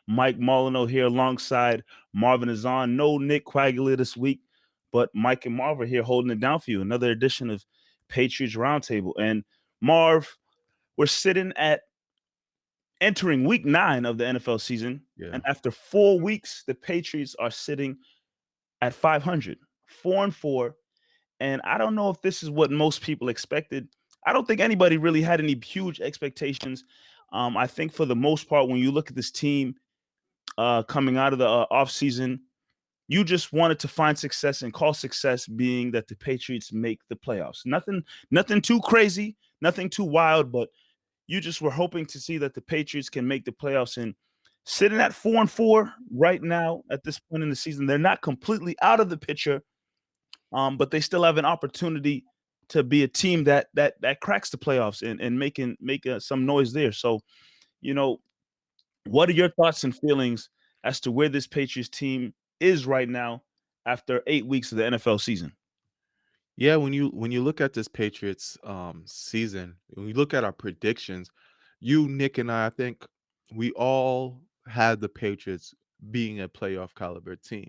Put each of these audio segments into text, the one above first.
Mike Molyneaux here alongside Marvin Ezhan. No Nick Quaglia this week, but Mike and Marv are here holding it down for you. Another edition of Patriots Roundtable. And Marv, we're sitting at entering week 9 of the NFL season. Yeah. And after 4 weeks, the Patriots are sitting at 500, 4-4. And I don't know if this is what most people expected. I don't think anybody really had any huge expectations. I think for the most part, when you look at this team coming out of the offseason, you just wanted to find success and call success being that the Patriots make the playoffs. Nothing too crazy, nothing too wild, but you just were hoping to see that the Patriots can make the playoffs. And sitting at 4-4 right now at this point in the season, they're not completely out of the picture, but they still have an opportunity to be a team that cracks the playoffs and make some noise there. So, what are your thoughts and feelings as to where this Patriots team is right now after 8 weeks of the NFL season? Yeah, when you look at this Patriots season, when you look at our predictions, you, Nick, and I think we all had the Patriots being a playoff caliber team.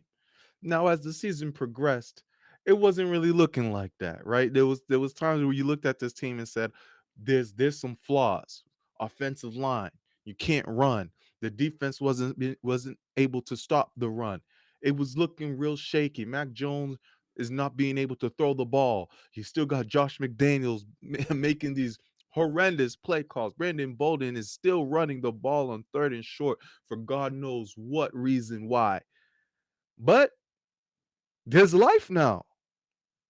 Now, as the season progressed, it wasn't really looking like that, right? There was times where you looked at this team and said, "There's some flaws. Offensive line, you can't run. The defense wasn't able to stop the run. It was looking real shaky. Mac Jones is not being able to throw the ball. You still got Josh McDaniels making these horrendous play calls. Brandon Bolden is still running the ball on 3rd and short for God knows what reason why. But there's life now.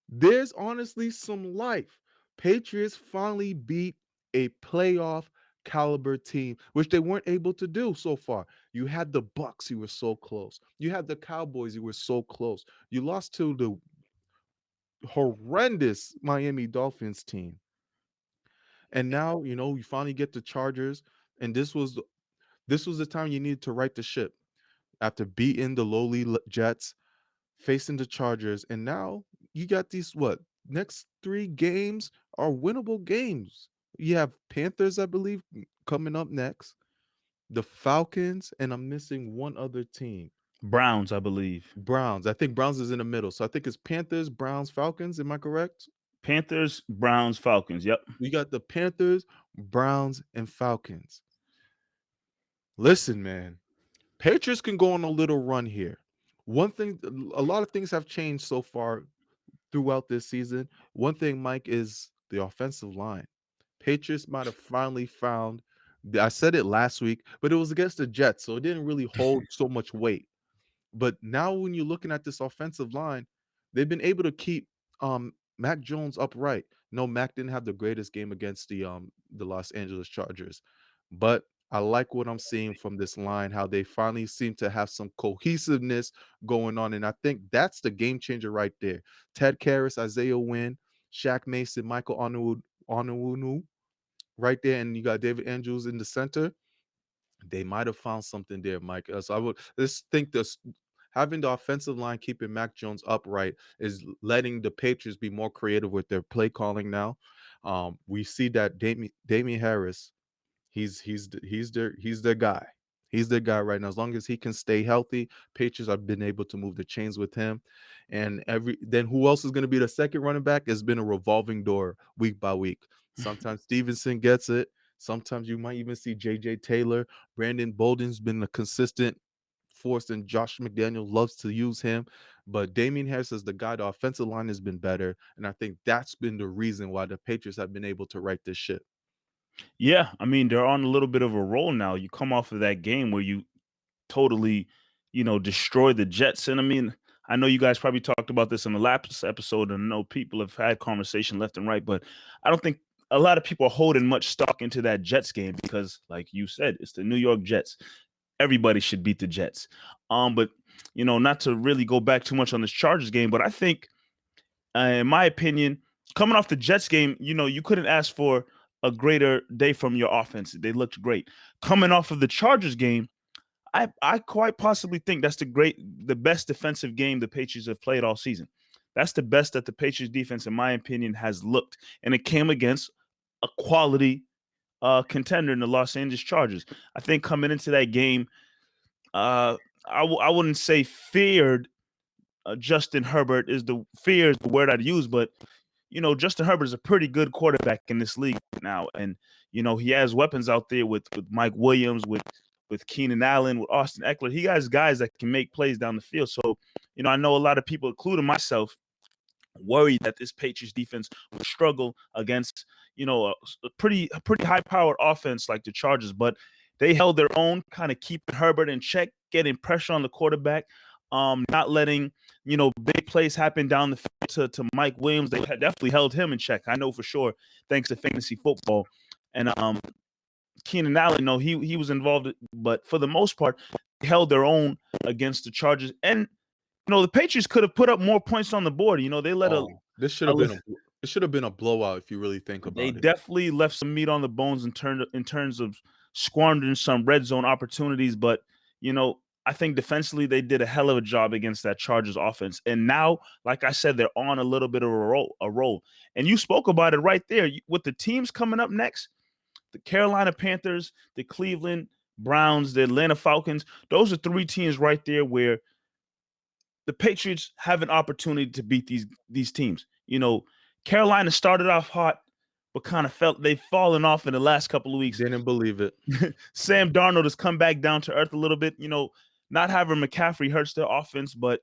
There's honestly some life. Patriots finally beat a playoff caliber team, which they weren't able to do so far. You had the Bucks, you were so close. You had the Cowboys, you were so close. You lost to the horrendous Miami Dolphins team. And now, you finally get the Chargers, and this was the time you needed to right the ship after beating the lowly Jets, facing the Chargers, and now you got these next 3 games are winnable games. You have Panthers, I believe, coming up next, the Falcons, and I'm missing one other team. Browns, I believe. Browns. I think Browns is in the middle. So I think it's Panthers, Browns, Falcons. Am I correct? Panthers, Browns, Falcons. Yep. We got the Panthers, Browns, and Falcons. Listen, man, Patriots can go on a little run here. One thing, a lot of things have changed so far throughout this season. One thing, Mike, is the offensive line. Patriots might have finally found, I said it last week, but it was against the Jets, so it didn't really hold so much weight. But now when you're looking at this offensive line, they've been able to keep Mac Jones upright. No, Mac didn't have the greatest game against the Los Angeles Chargers, but I like what I'm seeing from this line, how they finally seem to have some cohesiveness going on. And I think that's the game changer right there. Ted Karras, Isaiah Wynn, Shaq Mason, Michael Onwenu right there. And you got David Andrews in the center. They might have found something there, Mike. So I would just think this having the offensive line keeping Mac Jones upright is letting the Patriots be more creative with their play calling now. We see that Damian Harris, he's their guy. He's their guy right now. As long as he can stay healthy, Patriots have been able to move the chains with him. And then who else is going to be the second running back? It's been a revolving door week by week. Sometimes Stevenson gets it. Sometimes you might even see J.J. Taylor. Brandon Bolden's been a consistent force, and Josh McDaniel loves to use him. But Damian Harris is the guy. The offensive line has been better, and I think that's been the reason why the Patriots have been able to right this ship. Yeah, I mean, they're on a little bit of a roll now. You come off of that game where you totally, destroyed the Jets. And I mean, I know you guys probably talked about this in the last episode, and I know people have had conversation left and right, but I don't think a lot of people are holding much stock into that Jets game because, like you said, it's the New York Jets. Everybody should beat the Jets. But not to really go back too much on this Chargers game, but I think, in my opinion, coming off the Jets game, you couldn't ask for a greater day from your offense. They looked great. Coming off of the Chargers game, I quite possibly think that's the best defensive game the Patriots have played all season. That's the best that the Patriots defense, in my opinion, has looked. And it came against a quality contender in the Los Angeles Chargers. I think coming into that game, I wouldn't say feared. Justin Herbert is the word I'd use, but Justin Herbert is a pretty good quarterback in this league now, and he has weapons out there with Mike Williams, with Keenan Allen, with Austin Eckler. He has guys that can make plays down the field. So I know a lot of people, including myself, worried that this Patriots defense would struggle against a pretty high powered offense like the Chargers, but they held their own, kind of keeping Herbert in check, getting pressure on the quarterback, not letting big plays happen down the field to Mike Williams. They definitely held him in check. I know for sure, thanks to fantasy football. And Keenan Allen, no, he was involved, but for the most part, they held their own against the Chargers. And the Patriots could have put up more points on the board. They let this should have been a blowout if you really think about they it. definitely left some meat on the bones in terms of squandering some red zone opportunities. But I think defensively they did a hell of a job against that Chargers offense. And now, like I said, they're on a little bit of a roll. And you spoke about it right there with the teams coming up next: the Carolina Panthers, the Cleveland Browns, the Atlanta Falcons. Those are three teams right there where the Patriots have an opportunity to beat these teams. Carolina started off hot, but kind of felt they've fallen off in the last couple of weeks. Didn't believe it. Sam Darnold has come back down to earth a little bit. Not having McCaffrey hurts their offense, but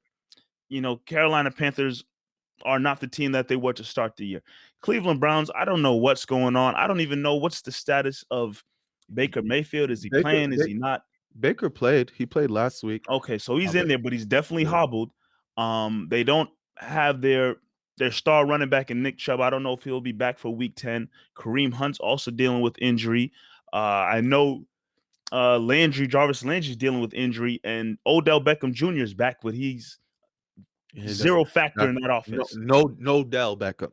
Carolina Panthers are not the team that they were to start the year. Cleveland Browns, I don't know what's going on. I don't even know what's the status of Baker Mayfield. Is he playing? Is he not? Baker played. He played last week. Okay, so he's in there, but he's definitely hobbled. They don't have their star running back in Nick Chubb. I don't know if he'll be back for week 10. Kareem Hunt's also dealing with injury. I know Jarvis Landry's dealing with injury, and Odell Beckham Jr. is back, but he's zero factor in that offense. No Dell Beckham.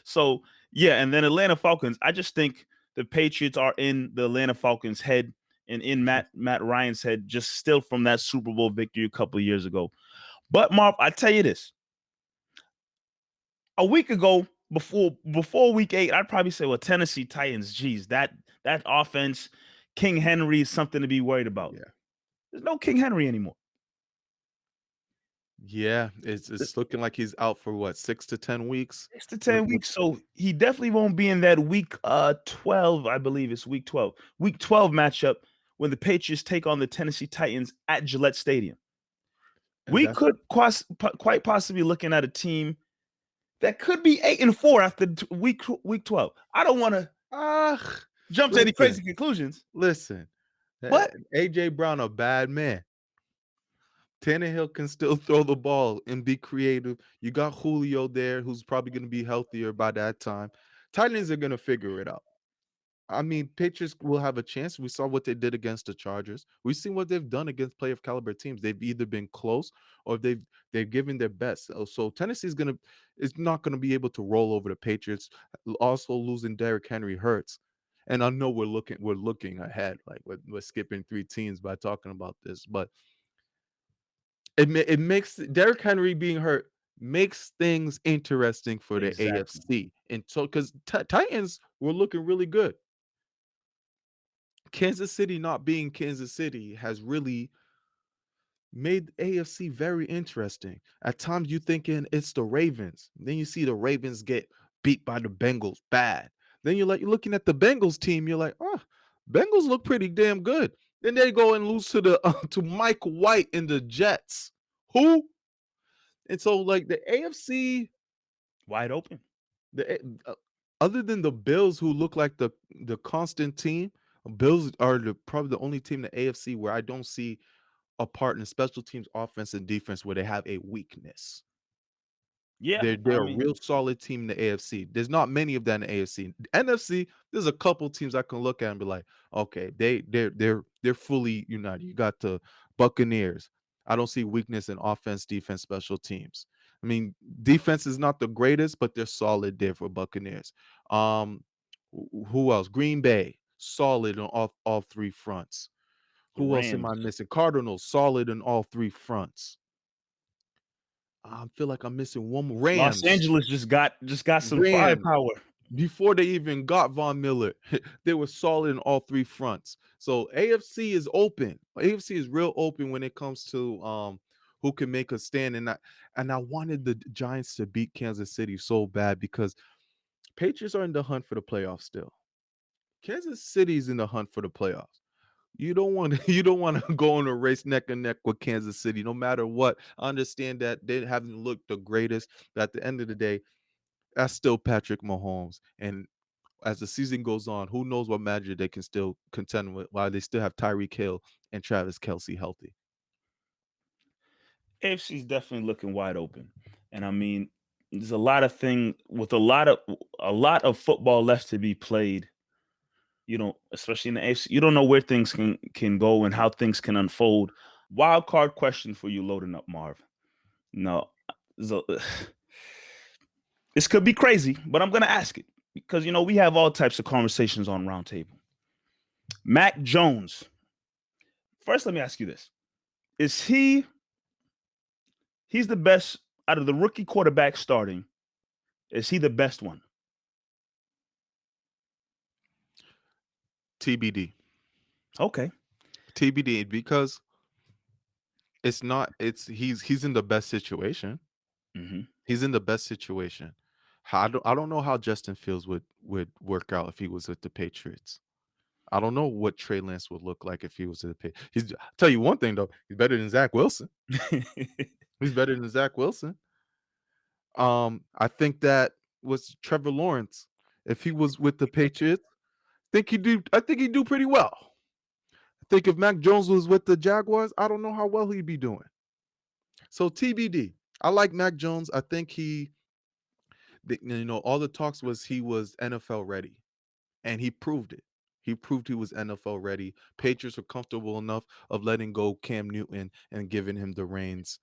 So, yeah, and then Atlanta Falcons. I just think the Patriots are in the Atlanta Falcons' head and in Matt Ryan's head, just still from that Super Bowl victory a couple of years ago. But, Marv, I tell you this. A week ago, before week 8, I'd probably say, well, Tennessee Titans, geez, that offense, King Henry is something to be worried about. Yeah. There's no King Henry anymore. Yeah, it's looking like he's out for what, 6 to 10 weeks? 6 to 10 weeks. So he definitely won't be in that week 12, I believe it's week 12. Week 12 matchup when the Patriots take on the Tennessee Titans at Gillette Stadium. And we could quite possibly looking at a team that could be 8-4 after week 12. I don't want to jump to any crazy conclusions. Listen, what? AJ Brown, a bad man. Tannehill can still throw the ball and be creative. You got Julio there, who's probably going to be healthier by that time. Titans are going to figure it out. I mean, Patriots will have a chance. We saw what they did against the Chargers. We've seen what they've done against playoff caliber teams. They've either been close or they've given their best. So Tennessee is not going to be able to roll over the Patriots. Also, losing Derrick Henry hurts. And I know we're looking ahead, like we're skipping 3 teams by talking about this, but it makes Derrick Henry being hurt makes things interesting for the AFC. And so because Titans were looking really good. Kansas City not being Kansas City has really made AFC very interesting. At times you're thinking it's the Ravens. Then you see the Ravens get beat by the Bengals bad. Then you're looking at the Bengals team, you're like, oh, Bengals look pretty damn good. Then they go and lose to Mike White in the Jets. Who? And so like the AFC wide open. Other than the Bills, who look like the constant team, Bills are probably the only team in the AFC where I don't see a part in special teams, offense, and defense where they have a weakness. Yeah, they're a real solid team in the AFC. There's not many of that in the AFC. NFC, there's a couple teams I can look at and be like, okay, they're fully united. You got the Buccaneers. I don't see weakness in offense, defense, special teams. I mean, defense is not the greatest, but they're solid there for Buccaneers. Who else? Green Bay, solid on all 3 fronts. Who else am I missing? Cardinals, solid on all 3 fronts. I feel like I'm missing one more. Rams. Los Angeles just got some firepower. before they even got Von Miller, they were solid in all three fronts. So AFC is open. AFC is real open when it comes to who can make a stand. And I wanted the Giants to beat Kansas City so bad because Patriots are in the hunt for the playoffs still. Kansas City's in the hunt for the playoffs. You don't want to go in a race neck and neck with Kansas City, no matter what. I understand that they haven't looked the greatest, but at the end of the day, that's still Patrick Mahomes. And as the season goes on, who knows what magic they can still contend with while they still have Tyreek Hill and Travis Kelce healthy. AFC is definitely looking wide open, and I mean, there's a lot of things with a lot of football left to be played. You know, especially in the AFC, you don't know where things can go and how things can unfold. Wild card question for you, loading up, Marv. No, this could be crazy, but I'm gonna ask it because we have all types of conversations on Roundtable. Mac Jones. First, let me ask you this: Is he's the best out of the rookie quarterbacks starting? Is he the best one? TBD. Okay. TBD, because he's in the best situation. Mm-hmm. He's in the best situation. I don't know how Justin Fields would work out if he was with the Patriots. I don't know what Trey Lance would look like if he was at the Patriots. I'll tell you one thing though, he's better than Zach Wilson. He's better than Zach Wilson. I think that was Trevor Lawrence. If he was with the Patriots, I think he'd do pretty well. I think if Mac Jones was with the Jaguars, I don't know how well he'd be doing. So TBD. I like Mac Jones. I think all the talks was he was NFL ready, and he proved it. He proved he was NFL ready. Patriots were comfortable enough of letting go Cam Newton and giving him the reins.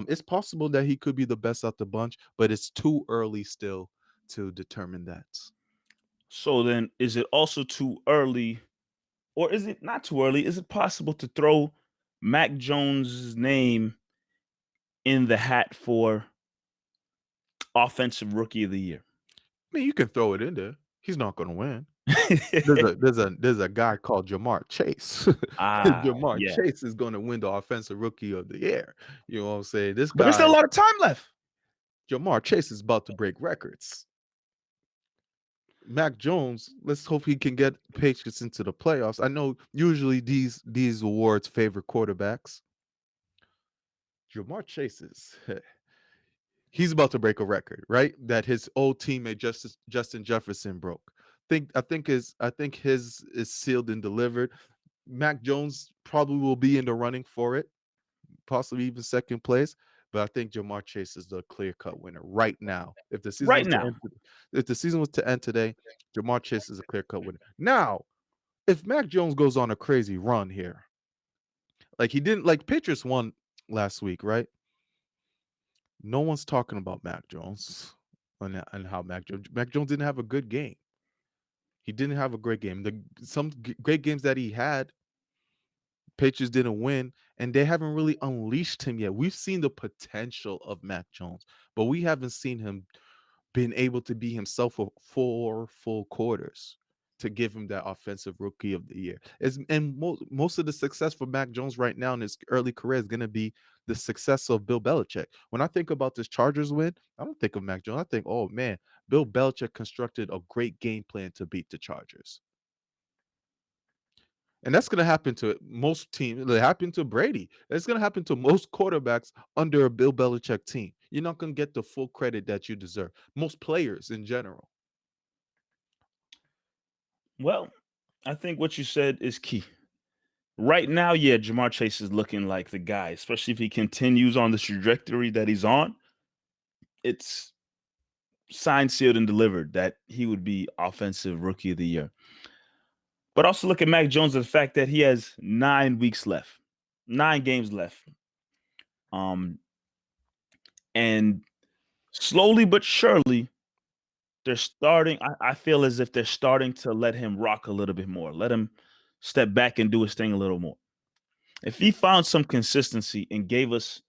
It's possible that he could be the best out the bunch, but it's too early still to determine that. So then, is it also too early, or is it not too early? Is it possible to throw Mac Jones' name in the hat for Offensive Rookie of the Year? I mean, you can throw it in there. He's not going to win. There's a guy called Jamar Chase. Jamar Yeah. Chase is going to win the Offensive Rookie of the Year. You know what I'm saying? This But there's still a guy, lot of time left. Jamar Chase, is about to break records. Mac Jones, let's hope he can get Patriots into the playoffs. I know usually these awards favor quarterbacks. Jamar Chase he's about to break a record, right? That his old teammate Justin Jefferson broke. I think his is sealed and delivered. Mac Jones probably will be in the running for it, possibly even second place. But I think Jamar Chase is the clear-cut winner right now. If the season was to end today, Jamar Chase is a clear-cut winner. Now, if Mac Jones goes on a crazy run here, like Patriots won last week, right? No one's talking about Mac Jones and how Mac Jones didn't have a good game. He didn't have a great game. Some great games that he had, Patriots didn't win, and they haven't really unleashed him yet. We've seen the potential of Mac Jones, but we haven't seen him being able to be himself for 4 full quarters to give him that Offensive Rookie of the Year. Most of the success for Mac Jones right now in his early career is going to be the success of Bill Belichick. When I think about this Chargers win, I don't think of Mac Jones. I think, oh man, Bill Belichick constructed a great game plan to beat the Chargers. And that's going to happen to most teams. It happened to Brady. It's going to happen to most quarterbacks under a Bill Belichick team. You're not going to get the full credit that you deserve. Most players in general. Well, I think what you said is key. Right now, yeah, Jamar Chase is looking like the guy, especially if he continues on the trajectory that he's on. It's signed, sealed, and delivered that he would be Offensive Rookie of the Year. But also look at Mac Jones, the fact that he has 9 weeks left, 9 games left. And slowly but surely, they're starting. I feel as if they're starting to let him rock a little bit more, let him step back and do his thing a little more. If he found some consistency and gave us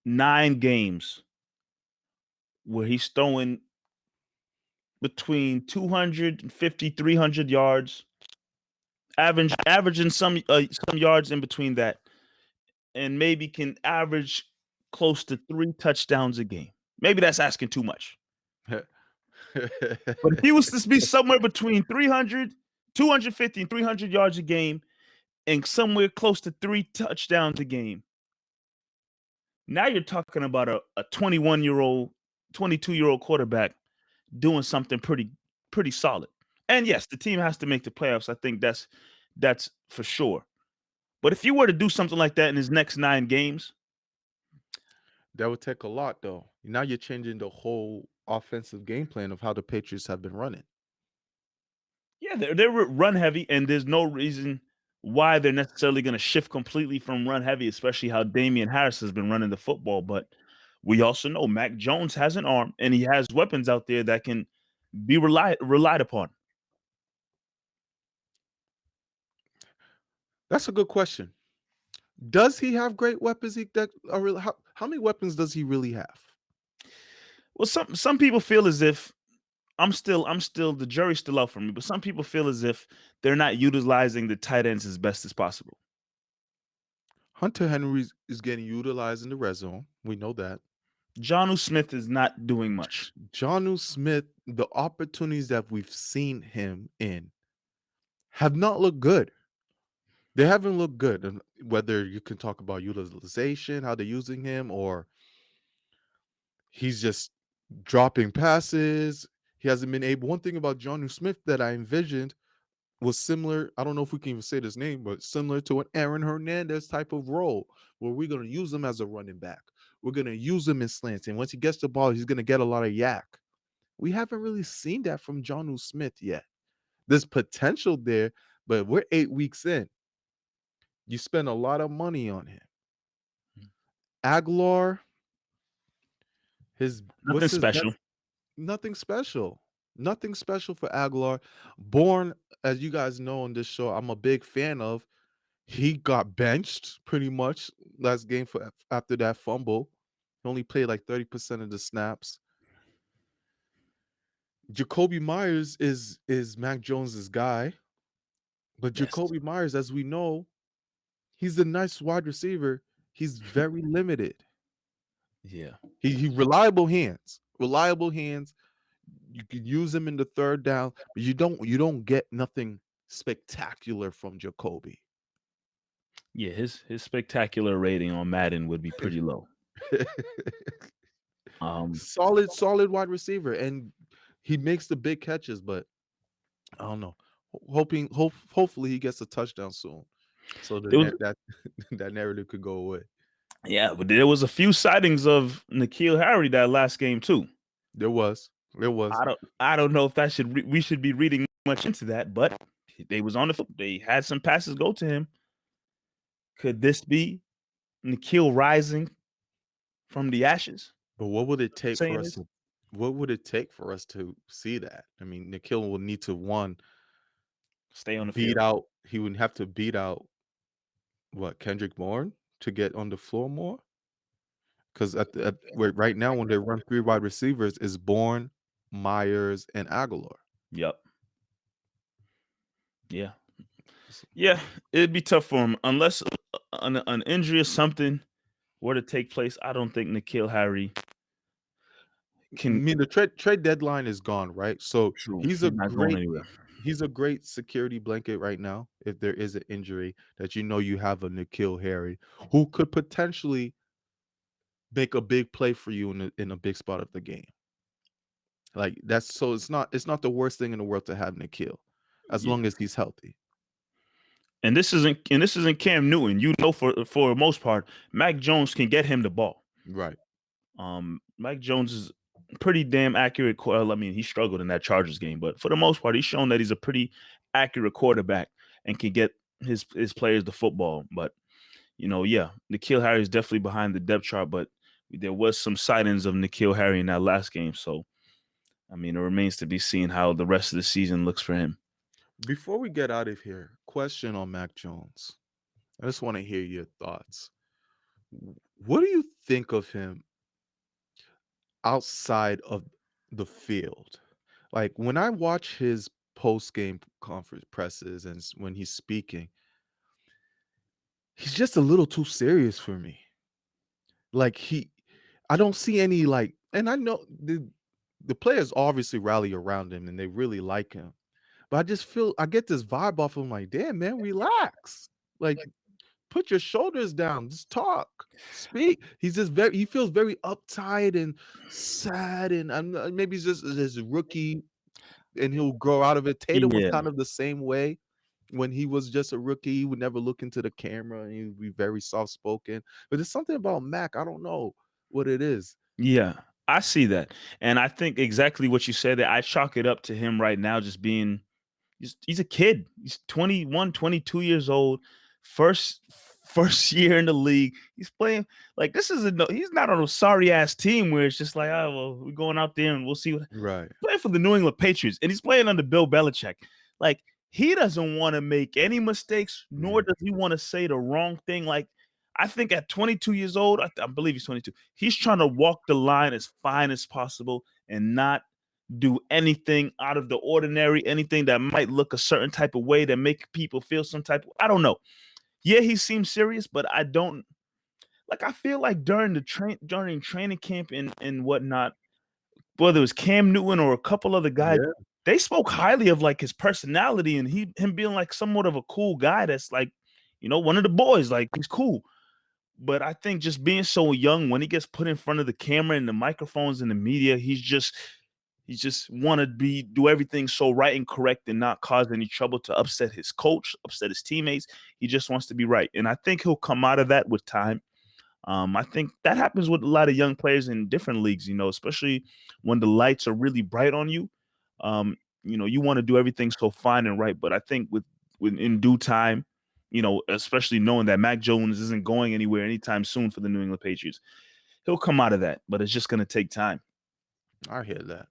9 games where he's throwing between 250, 300 yards, averaging some yards in between that, and maybe can average close to 3 touchdowns a game. Maybe that's asking too much. But if he was to be somewhere between 300, 250 and 300 yards a game and somewhere close to 3 touchdowns a game, now you're talking about a 21-year-old, 22-year-old quarterback doing something pretty solid. And yes, the team has to make the playoffs. I think that's for sure. But if you were to do something like that in his next 9 games, That would take a lot, though. Now you're changing the whole offensive game plan of how the Patriots have been running. yeah, they're run heavy, and there's no reason why they're necessarily going to shift completely from run heavy, especially how Damian Harris has been running the football. But we also know Mac Jones has an arm, and he has weapons out there that can be relied upon. That's a good question. Does he have great weapons? How many weapons does he really have? Well, some people feel as if I'm still the jury's still out for me, but some people feel as if they're not utilizing the tight ends as best as possible. Hunter Henry is getting utilized in the red zone. We know that. Jonnu Smith is not doing much. Jonnu Smith, the opportunities that we've seen him in have not looked good. They haven't looked good. And whether you can talk about utilization, how they're using him, or he's just dropping passes. He hasn't been able. One thing about Jonnu Smith that I envisioned was similar. I don't know if we can even say this name, but similar to an Aaron Hernandez type of role where we're going to use him as a running back. We're going to use him in slants. And once he gets the ball, he's going to get a lot of yak. We haven't really seen that from Jonnu Smith yet. There's potential there, but we're 8 weeks in. You spend a lot of money on him. Aguilar, Nothing special. Nothing special. Nothing special for Aguilar. Bourne, as you guys know on this show, I'm a big fan of. He got benched pretty much last game after that fumble. He only played like 30% of the snaps. Jacoby Myers is Mac Jones's guy. But Yes. Jacoby Myers, as we know, he's a nice wide receiver. He's very limited. Yeah. He reliable hands. Reliable hands. You could use him in the third down, but you don't get nothing spectacular from Jacoby. Yeah, his spectacular rating on Madden would be pretty low. Solid wide receiver, and he makes the big catches, but I don't know. Hopefully he gets a touchdown soon, so that that narrative could go away. Yeah, but there was a few sightings of N'Keal Harry that last game too. There was. I don't know if that we should be reading much into that, but they was on the field. They had some passes go to him. Could this be N'Keal rising from the ashes? But what would it take for us? Saying What would it take for us to see that? I mean, N'Keal will need to stay on the beat field. out. He would have to beat out Kendrick Bourne to get on the floor more. Because right now, when they run 3 wide receivers, is Bourne, Myers, and Aguilar. Yep. Yeah. Yeah, it'd be tough for him unless an injury or something were to take place. I don't think N'Keal Harry can. I mean, the trade deadline is gone, right? So True. he's not going anywhere. He's a great security blanket right now. If there is an injury, that you have a N'Keal Harry who could potentially make a big play for you in a big spot of the game. Like it's not the worst thing in the world to have N'Keal, as long as he's healthy. And this isn't Cam Newton. You know, for the most part, Mac Jones can get him the ball. Right. Mac Jones is pretty damn accurate. I mean, he struggled in that Chargers game, but for the most part, he's shown that he's a pretty accurate quarterback and can get his players the football. But yeah, N'Keal Harry is definitely behind the depth chart, but there was some sightings of N'Keal Harry in that last game. So, I mean, it remains to be seen how the rest of the season looks for him. Before we get out of here, question on Mac Jones. I just want to hear your thoughts. What do you think of him outside of the field? Like when I watch his post game conference presses and when he's speaking, he's just a little too serious for me. Like I don't see any like, and I know the players obviously rally around him and they really like him, but I get this vibe off of him like, damn man, relax. Like put your shoulders down, just talk, speak. He feels very uptight and sad, and maybe he's just this rookie and he'll grow out of it. Tatum was Yeah. kind of the same way when he was just a rookie. He would never look into the camera and he would be very soft spoken. But there's something about Mac. I don't know what it is. Yeah, I see that. And I think exactly what you said there. I chalk it up to him right now just being he's a kid. He's 21, 22 years old. First first year in the league. He's playing like this is he's not on a sorry ass team where it's just like, oh well, we're going out there and we'll see what Right. playing for the New England Patriots, and he's playing under Bill Belichick. Like he doesn't want to make any mistakes, nor does he want to say the wrong thing. Like I think at 22 years old, I believe he's 22. He's trying to walk the line as fine as possible and not do anything out of the ordinary, anything that might look a certain type of way that make people feel some type of, I don't know. Yeah, he seems serious, but I don't like I feel like during training camp and whatnot, whether it was Cam Newton or a couple other guys, Yeah. they spoke highly of like his personality and him being like somewhat of a cool guy that's like, one of the boys, like he's cool. But I think just being so young, when he gets put in front of the camera and the microphones and the media, he just want to do everything so right and correct and not cause any trouble to upset his coach, upset his teammates. He just wants to be right. And I think he'll come out of that with time. I think that happens with a lot of young players in different leagues, especially when the lights are really bright on you. You want to do everything so fine and right. But I think with in due time, especially knowing that Mac Jones isn't going anywhere anytime soon for the New England Patriots, he'll come out of that. But it's just going to take time. I hear that.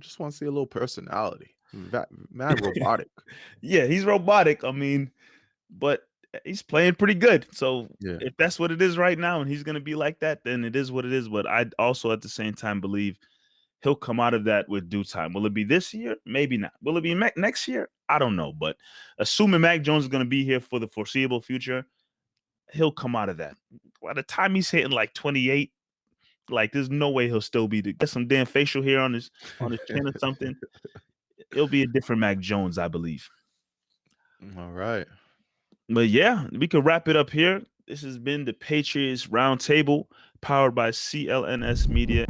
Just want to see a little personality. Mad robotic. Yeah, he's robotic. I mean, but he's playing pretty good. So Yeah. if that's what it is right now and he's going to be like that, then it is what it is. But I also at the same time believe he'll come out of that with due time. Will it be this year? Maybe not. Will it be next year? I don't know. But assuming Mac Jones is going to be here for the foreseeable future, he'll come out of that. By the time he's hitting like 28, like there's no way he'll still be get some damn facial hair on his chin or something. It'll be a different Mac Jones, I believe. All right. But yeah, we could wrap it up here. This has been the Patriots Roundtable, powered by CLNS Media.